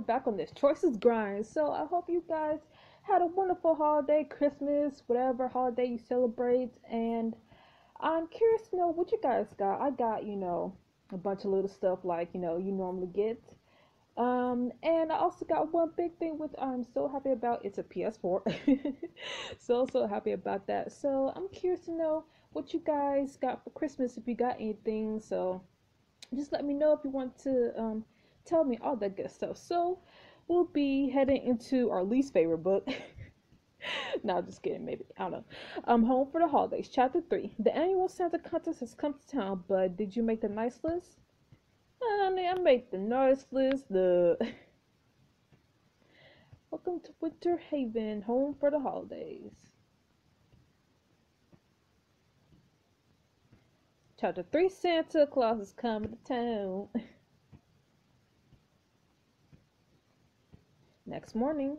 we're back on this choices grind. So I hope you guys had a wonderful holiday, Christmas, whatever holiday you celebrate. And I'm curious to know what you guys got. I got, a bunch of little stuff like, you normally get. And I also got one big thing which I'm so happy about. It's a PS4. So happy about that. So I'm curious to know what you guys got for Christmas if you got anything. So just let me know if you want to tell me all that good stuff. So we'll be heading into our least favorite book. No, just kidding, maybe. I don't know. Home for the Holidays, Chapter 3. The annual Santa contest has come to town, but did you make the nice list? Honey, I made the nice list. The Welcome to Winterhaven, home for the holidays. Chapter 3, Santa Claus is coming to town. Next morning,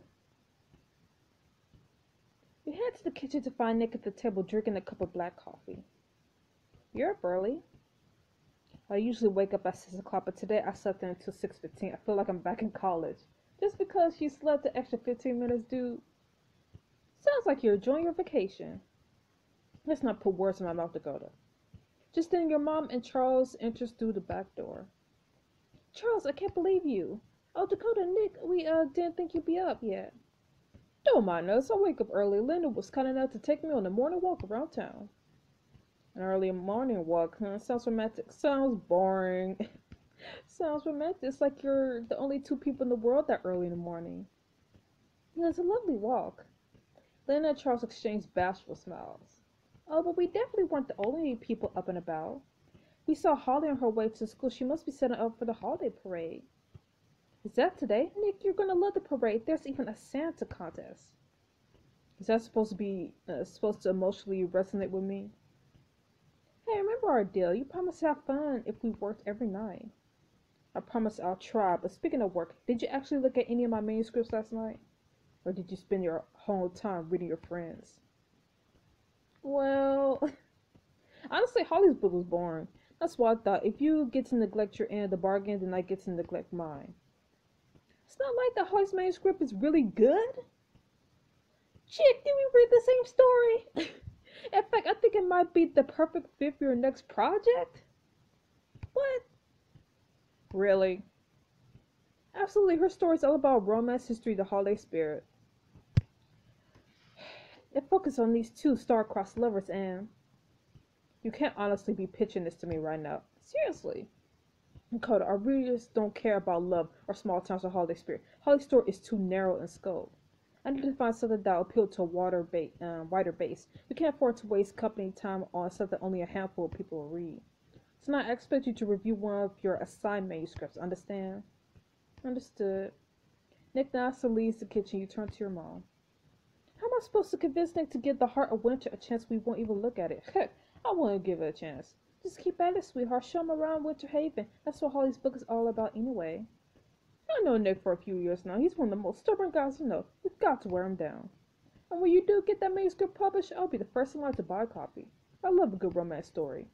we head to the kitchen to find Nick at the table drinking a cup of black coffee. You're up early. I usually wake up at 6 o'clock, but today I slept in until 6:15. I feel like I'm back in college. Just because you slept the extra 15 minutes, dude. Sounds like you're enjoying your vacation. Let's not put words in my mouth, Dakota. Just then your mom and Charles enters through the back door. Charles, I can't believe you. Oh, Dakota, Nick, we didn't think you'd be up yet. Don't mind us. I wake up early. Linda was kind enough to take me on a morning walk around town. An early morning walk, huh? Sounds romantic. Sounds boring. Sounds romantic. It's like you're the only two people in the world that early in the morning. Yeah, it's a lovely walk. Linda and Charles exchanged bashful smiles. Oh, but we definitely weren't the only people up and about. We saw Holly on her way to school. She must be setting up for the holiday parade. Is that today? Nick, you're gonna love the parade. There's even a Santa contest. Is that supposed to be supposed to emotionally resonate with me? Hey, remember our deal. You promised to have fun if we worked every night. I promise I'll try, but speaking of work, did you actually look at any of my manuscripts last night? Or did you spend your whole time reading your friends? Well, honestly, Holly's book was boring. That's why I thought if you get to neglect your end of the bargain, then I get to neglect mine. It's not like the Holly's manuscript is really good. Chick, did we read the same story? In fact, I think it might be the perfect fit for your next project. What? Really? Absolutely, her story is all about romance, history, the holiday spirit. It focuses on these two star-crossed lovers and... You can't honestly be pitching this to me right now. Seriously. Dakota, our readers don't care about love or small towns or holiday spirit. Holiday story is too narrow in scope. I need to find something that will appeal to a wider base. We can't afford to waste company time on something only a handful of people will read. So now I expect you to review one of your assigned manuscripts, understand? Understood. Nick nods and leaves the kitchen. You turn to your mom. How am I supposed to convince Nick to give The Heart of Winter a chance we won't even look at it? Heck, I won't give it a chance. Just keep at it, sweetheart. Show him around Winterhaven. That's what Holly's book is all about anyway. I know Nick for a few years now. He's one of the most stubborn guys you know. We've got to wear him down. And when you do get that manuscript published, I'll be the first in line to buy a copy. I love a good romance story.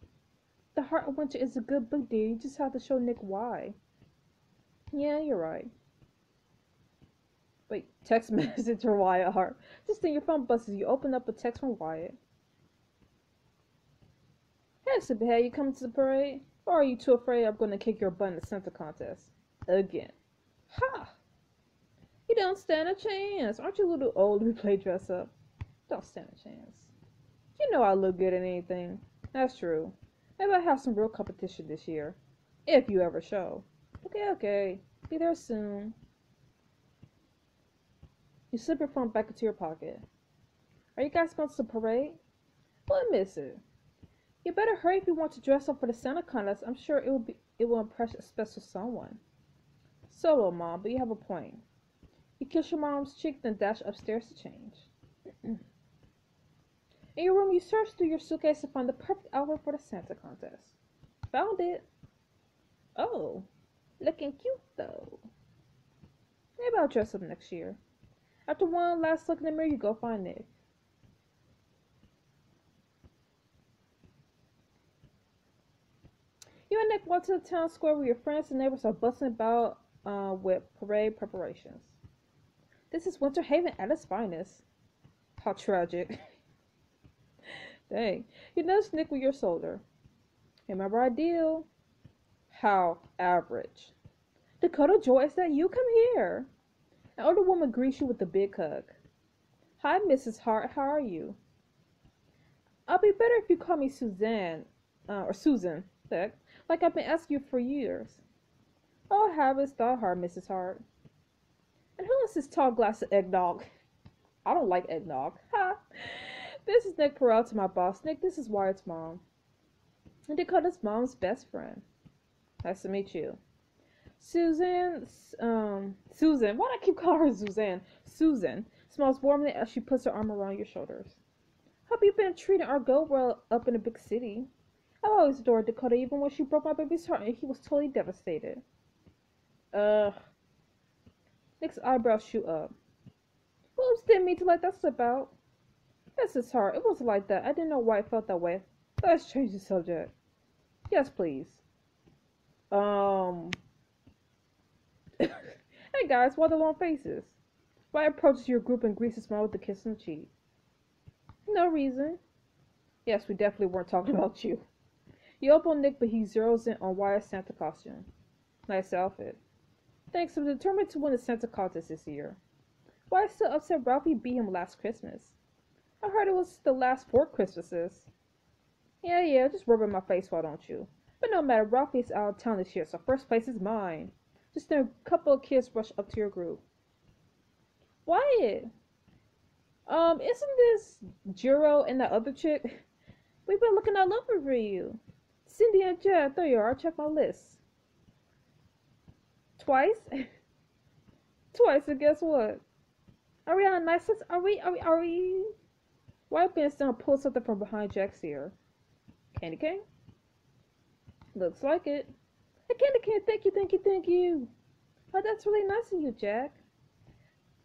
The Heart of Winter is a good book, dear. You just have to show Nick why. Yeah, you're right. Wait, text message from Wyatt Hart. Just then your phone buzzes. You open up a text from Wyatt. Hey, Superhead, you coming to the parade? Or are you too afraid I'm going to kick your butt in the Santa contest? Again. Ha! You don't stand a chance. Aren't you a little old to play dress up? Don't stand a chance. You know I look good at anything. That's true. Maybe I have some real competition this year. If you ever show. Okay. Be there soon. You slip your phone back into your pocket. Are you guys going to the parade? Well, I miss it. You better hurry if you want to dress up for the Santa contest. I'm sure it will impress a special someone. Solo, Mom, but you have a point. You kiss your mom's cheek, then dash upstairs to change. In your room, you search through your suitcase to find the perfect outfit for the Santa contest. Found it. Oh, looking cute though. Maybe I'll dress up next year. After one last look in the mirror, you go find Nick. You and Nick walk to the town square where your friends and neighbors are bustling about with parade preparations. This is Winterhaven at its finest. How tragic. Dang. You nudged Nick with your shoulder. Remember our deal? How average. Dakota Joy, is that you? Come here. An older woman greets you with a big hug. Hi, Mrs. Hart. How are you? I'll be better if you call me Suzanne, or Susan, heck, like I've been asking you for years. Oh, habits thought hard, Mrs. Hart. And who is this tall glass of eggnog? I don't like eggnog. Ha! This is Nick Peralta, my boss. Nick, this is Wyatt's mom. And Dakota's mom's best friend. Nice to meet you. Susan, why do I keep calling her Suzanne? Susan smiles warmly as she puts her arm around your shoulders. Hope you've been treating our goat well up in the big city. I've always adored Dakota, even when she broke my baby's heart and he was totally devastated. Nick's eyebrows shoot up. Whoops, didn't mean to let that slip out. Bless his heart, it wasn't like that. I didn't know why it felt that way. Let's change the subject. Yes, please. Hey guys, why the long faces? Why approaches your group and greets a smile with a kiss on the cheek? No reason. Yes, we definitely weren't talking about you. You elbow Nick, but he zeroes in on Wyatt's Santa costume. Nice outfit. Thanks, I'm determined to win the Santa contest this year. Wyatt's still upset Ralphie beat him last Christmas. I heard it was the last 4 Christmases. Yeah, just rub in my face, why don't you? But no matter, Ralphie's out of town this year, so first place is mine. Just then a couple of kids rush up to your group. Wyatt! Isn't this Jiro and that other chick? We've been looking all over for you. Cindy and Jeff, there you are, check my list. Twice? Twice, and guess what? Are we on a nice list? Are we? Wyatt bends down and pulls something from behind Jack's ear. Candy cane? Looks like it. A candy cane, thank you. Oh, that's really nice of you, Jack.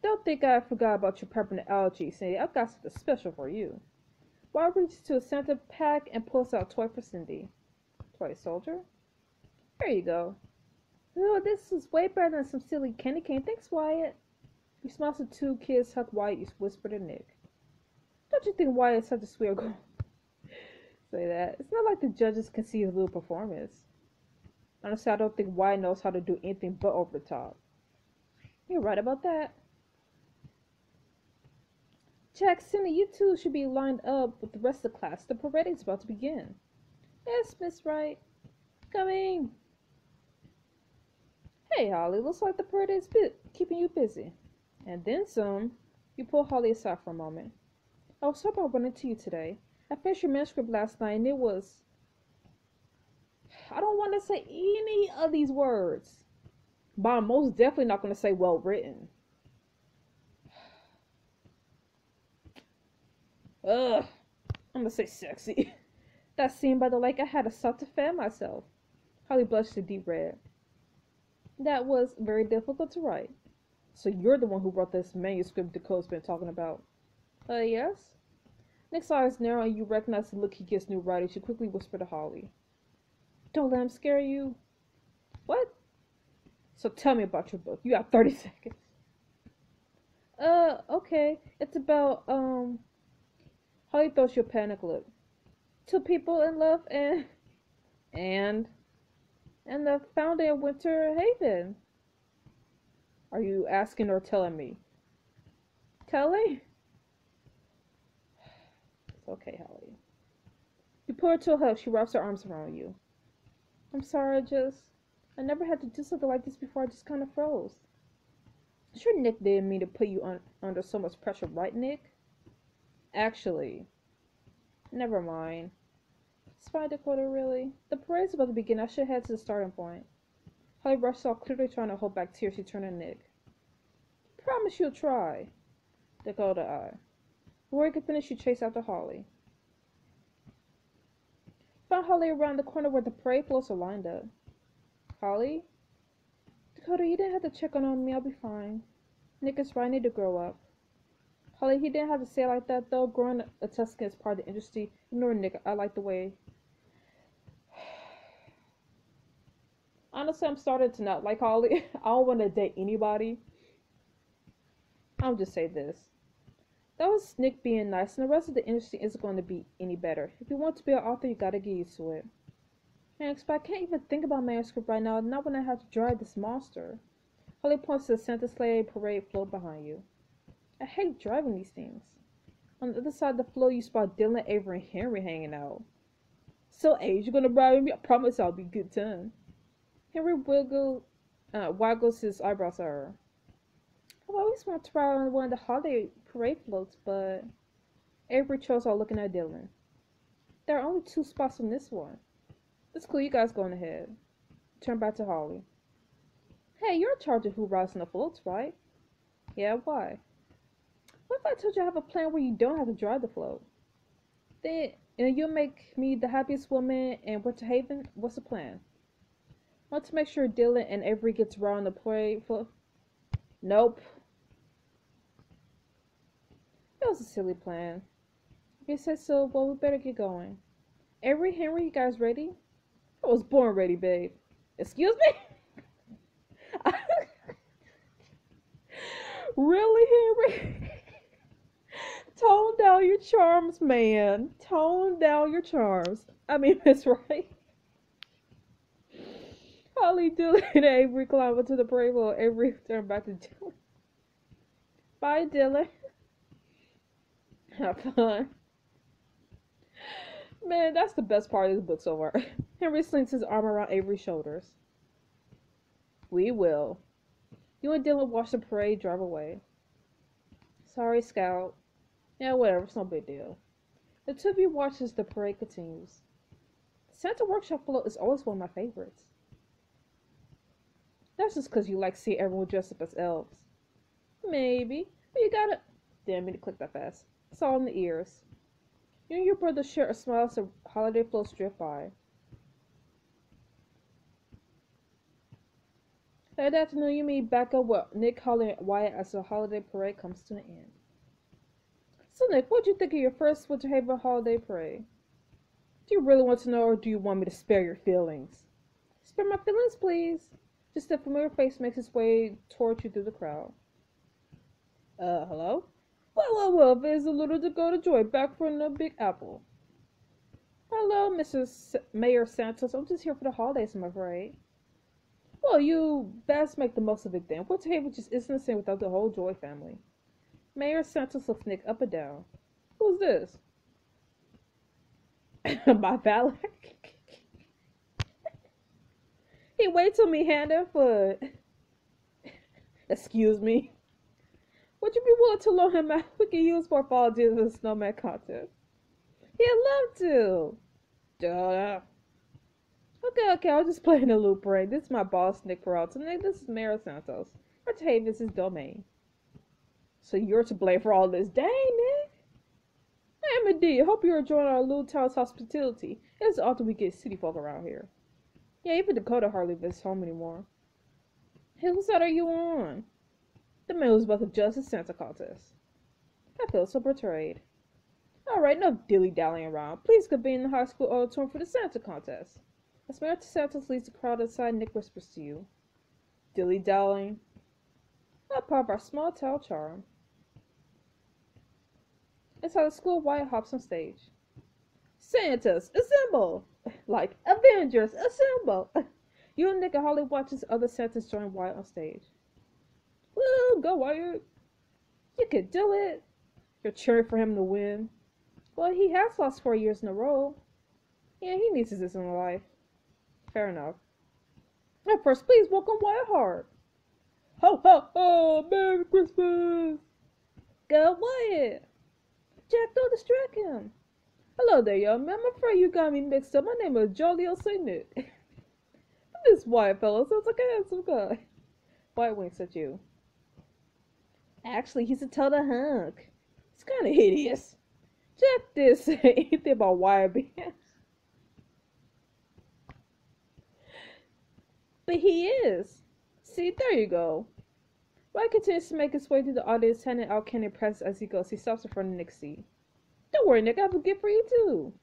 Don't think I forgot about your peppermint allergy, Cindy. I've got something special for you. Wyatt reaches to a Santa pack and pulls out a toy for Cindy. Toy soldier? Here you go. Oh, this is way better than some silly candy cane. Thanks, Wyatt. He smiles at 2 kids, hug Wyatt, you whisper to Nick. Don't you think Wyatt is such a sweet girl? Say that. It's not like the judges can see his little performance. Honestly, I don't think Wyatt knows how to do anything but over the top. You're right about that. Jack, Cindy, you two should be lined up with the rest of the class. The parade is about to begin. Yes, Miss Wright. Coming. Hey, Holly, looks like the parade is keeping you busy. And then some. You pull Holly aside for a moment. I was hoping I'd run into you today. I finished your manuscript last night and it was... I don't want to say any of these words. But I'm most definitely not going to say well written. Ugh. I'm going to say sexy. That scene by the lake, I had to stop to fan myself. Holly blushed a deep red. That was very difficult to write. So you're the one who wrote this manuscript Dakota's been talking about. Yes? Nick's eyes narrow and you recognize the look he gives new writers. You quickly whisper to Holly. Don't let him scare you. What? So tell me about your book. You got 30 seconds. Okay. It's about, Holly throws you a panic look. 2 people in love and the founder of Winterhaven. Are you asking or telling me? Telling? It's okay, Holly. You pull her to a hug. She wraps her arms around you. I'm sorry, I never had to do something like this before. I just kind of froze. Sure, Nick didn't mean to put you under so much pressure, right, Nick? Actually, never mind. It's fine, Dakota, really. The parade's about to begin. I should head to the starting point. Holly rushed off, clearly trying to hold back tears. She turned to Nick. Promise you'll try. Dakota eyed. Before he could finish, she chased after Holly. Found Holly around the corner where the parade floats are lined up. Holly? Dakota, you didn't have to check on me. I'll be fine. Nick is right. I need to grow up. Holly, he didn't have to say it like that, though. Growing a Tuscan is part of the industry. Ignore Nick. I like the way... Honestly, I'm starting to not like Holly. I don't want to date anybody. I'll just say this. That was Nick being nice, and the rest of the industry isn't going to be any better. If you want to be an author, you gotta get used to it. Thanks, but I can't even think about manuscript right now, not when I have to drive this monster. Holly points to the Santa Sleigh parade float behind you. I hate driving these things. On the other side of the floor, you spot Dylan, Avery, and Henry hanging out. So, Age, you gonna ride with me? I promise I'll be a good time. Henry waggles his eyebrows at her. I've always wanted to ride on one of the holiday parade floats, but Avery chose all looking at Dylan. There are only 2 spots on this one. It's cool, you guys going ahead. Turn back to Holly. Hey, you're in charge of who rides on the floats, right? Yeah, why? What if I told you I have a plan where you don't have to drive the float? Then you'll make me the happiest woman in Winterhaven? What's the plan? Want to make sure Dylan and Avery gets around the parade float? Nope. That was a silly plan. If you say so, well, we better get going. Avery, Henry, you guys ready? I was born ready, babe. Excuse me? Really, Henry? Tone down your charms, man. Tone down your charms. I mean, that's right. Holly, Dylan, and Avery climb into the parade while Avery turned back to Dylan. Bye, Dylan. Have fun. Man, that's the best part of this book so far. Henry slings his arm around Avery's shoulders. We will. You and Dylan watch the parade drive away. Sorry, Scout. Yeah, whatever, it's no big deal. The 2 of you watch as the parade continues. Santa Workshop float is always one of my favorites. That's just because you like seeing everyone dressed up as elves. Maybe, but you gotta... Damn, I mean to click that fast. It's all in the ears. You and your brother share a smile as the holiday floats drift by. That afternoon, you meet back up with Nick, Holly, and Wyatt as the holiday parade comes to an end. So, Nick, what'd you think of your first Winterhaven holiday parade? Do you really want to know, or do you want me to spare your feelings? Spare my feelings, please. Just a familiar face makes its way toward you through the crowd. Hello? Well, there's a little Dakota Joy back from the Big Apple. Hello, Mayor Santos. I'm just here for the holidays, I'm afraid. Well, you best make the most of it then. Winterhaven just isn't the same without the whole Joy family. Mayor Santos looks Nick up and down. Who's this? My valet. He waits on me hand and foot. Excuse me. Would you be willing to loan him out? We can use for fall in the snowman contest. He'd love to. Duh. Okay, I'll just play in the loop ring. This is my boss, Nick Peralta. Nick, this is Mayor Santos. Winterhaven is his domain. So you're to blame for all this. Dang, Nick. I am indeed. Hope you're enjoying our little town's hospitality. It's often we get city folk around here. Yeah, even Dakota hardly visits home anymore. Hey, whose side are you on? The man who's about to judge the Santa contest. I feel so betrayed. Alright, no dilly-dallying around. Please convene the high school auditorium for the Santa contest. As Mayor Santos leads the crowd inside, Nick whispers to you. Dilly-dallying. Not part of our small town charm. Inside the school, Wyatt hops on stage. Santas, assemble! Like, Avengers, assemble! You and Nick and Holly watch as other Santas join Wyatt on stage. Woo, go Wyatt! You can do it! You're cheering for him to win. Well, he has lost 4 years in a row. Yeah, he needs this in life. Fair enough. Now first, please welcome Wyatt Hart. Ho, ho, ho! Merry Christmas! Go Wyatt! Jack, don't distract him. Hello there, young man. I'm afraid you got me mixed up. My name is Jolly Old Saint Nick. This Wyatt fellow sounds like a handsome guy. Wyatt winks at you. Actually, he's a total hunk. He's kind of hideous. Jack did say anything about Wyatt being... But he is. See, there you go. Wyatt continues to make his way through the audience, handing out candy presents as he goes. He stops in front of Nick's seat. Don't worry, Nick. I have a gift for you, too.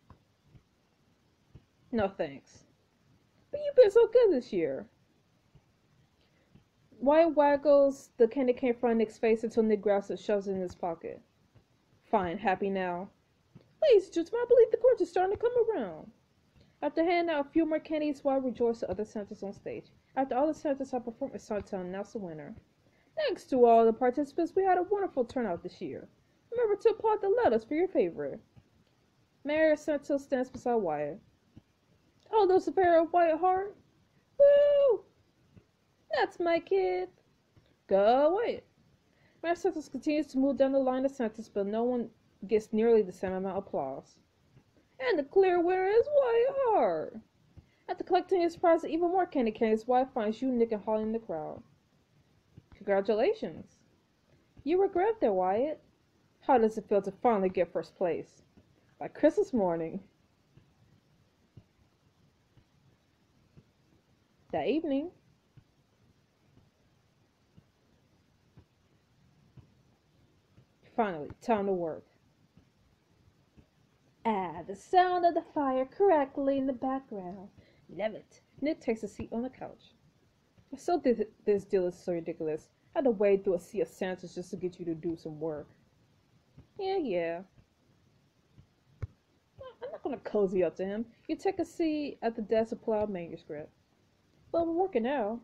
No, thanks. But you've been so good this year. Wyatt waggles the candy cane in front of Nick's face until Nick grabs it and shoves it in his pocket. Fine, happy now. Ladies and gentlemen, I believe the court is starting to come around. After handing out a few more candies, Wyatt rejoiced the other Santas on stage. After all the Santas have performed, it's time to announce the winner. Thanks to all the participants, we had a wonderful turnout this year. Remember to applaud the letters for your favorite. Mayor Santa stands beside Wyatt. Oh, Lucifer of Wyatt Hart? Woo! That's my kid. Go Wyatt. Mayor Santos continues to move down the line of Santas, but no one gets nearly the same amount of applause. And the clear winner is Wyatt Hart. After collecting his prize and even more candy canes, Wyatt finds you, Nick, and Holly in the crowd. Congratulations. You were grabbed there, Wyatt. How does it feel to finally get first place? Like Christmas morning. That evening, finally, time to work. The sound of the fire correctly in the background. Love it. Nick takes a seat on the couch. So this deal is so ridiculous. I had to wade through a sea of Santas just to get you to do some work. Yeah. I'm not gonna cozy up to him. You take a seat at the desk to pull out a manuscript. Well, we're working now.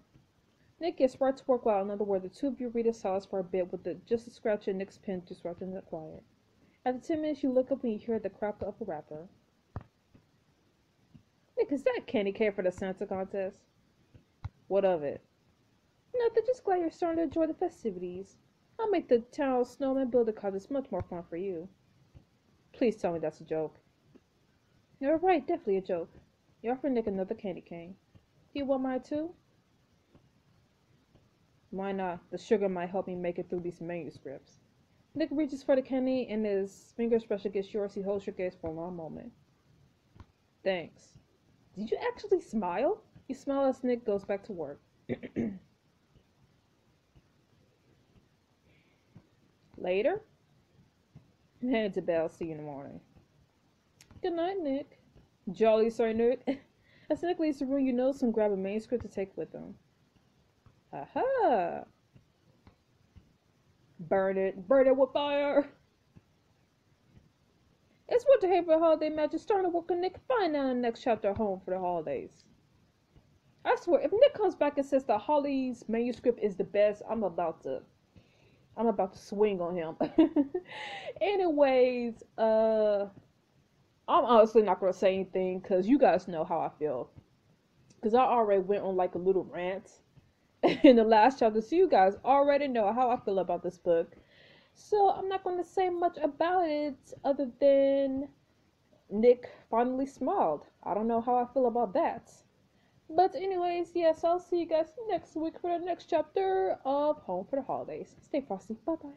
Nick gets right to work while another word the two of you read in silence for a bit with just a scratch of Nick's pen disrupting the quiet. After 10 minutes, you look up and you hear the crackle of a wrapper. Nick, is that candy cane for the Santa contest? What of it? Nothing, just glad you're starting to enjoy the festivities. I'll make the town snowman builder contest much more fun for you. Please tell me that's a joke. You're right, definitely a joke. You offer Nick another candy cane. Do you want mine too? Why not? The sugar might help me make it through these manuscripts. Nick reaches for the candy and his fingers brush against yours. He holds your gaze for a long moment. Thanks. Did you actually smile? You smile as Nick goes back to work. Later? I'm headed to bed. I'll see you in the morning. Good night, Nick. Jolly, sorry, Nick. As Nick leaves the room, you notice him grab a manuscript to take with him. Aha! Burn it with fire! It's Winterhaven holiday magic starting to work on Nick. Find out in the next chapter home for the holidays. I swear, if Nick comes back and says that Holly's manuscript is the best, I'm about to swing on him. Anyways, I'm honestly not gonna say anything because you guys know how I feel. Because I already went on like a little rant in the last chapter, so you guys already know how I feel about this book. So I'm not going to say much about it other than Nick finally smiled. I don't know how I feel about that. But anyways, yes, I'll see you guys next week for the next chapter of Home for the Holidays. Stay frosty. Bye-bye.